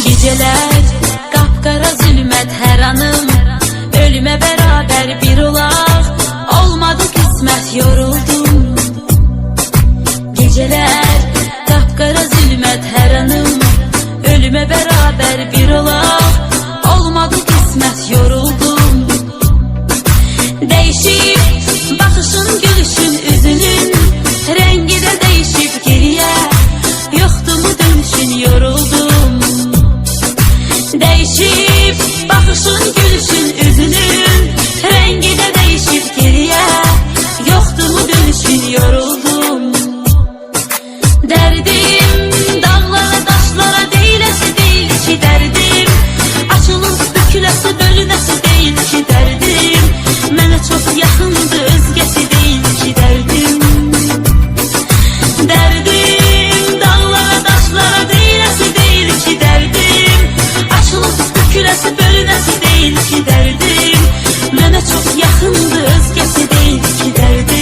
Geceler kapkara zülmət hər anım, ölüme beraber bir olaq, olmadı qismət yoruldum. Geceler kapkara zülmət hər anım, ölüme beraber bir olaq, olmadı qismət yoruldum. Değişip bakışın, gülüşün, üzünün rengi de değişip geriye, yoktu mu dönüşün, yoruldum. Değişip bakışın, gülüşün, üzünün rengi de değişip geriye, yoktu mu dönüşün, yoruldum. Derdim dağlara taşlara değilesi değil ki derdim, açılıp bükülesi bölünesi değil ki derdim, mənə çok yakındı özgesi değil ki derdim. Derdim dağlara taşlara değilesi değil ki derdim, açılıp bükülesi bölünesi değil ki derdim, mənə çok yakındı özgesi değil ki derdim.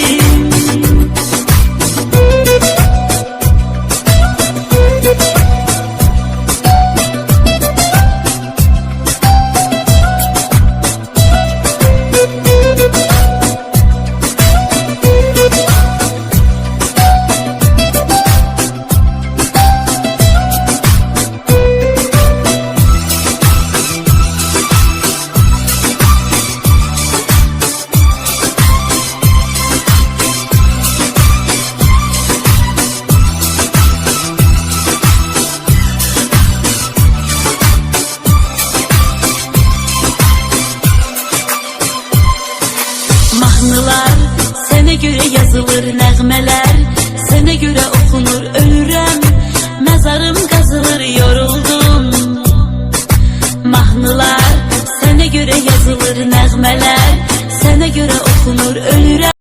Mahnılar sənə göre yazılır,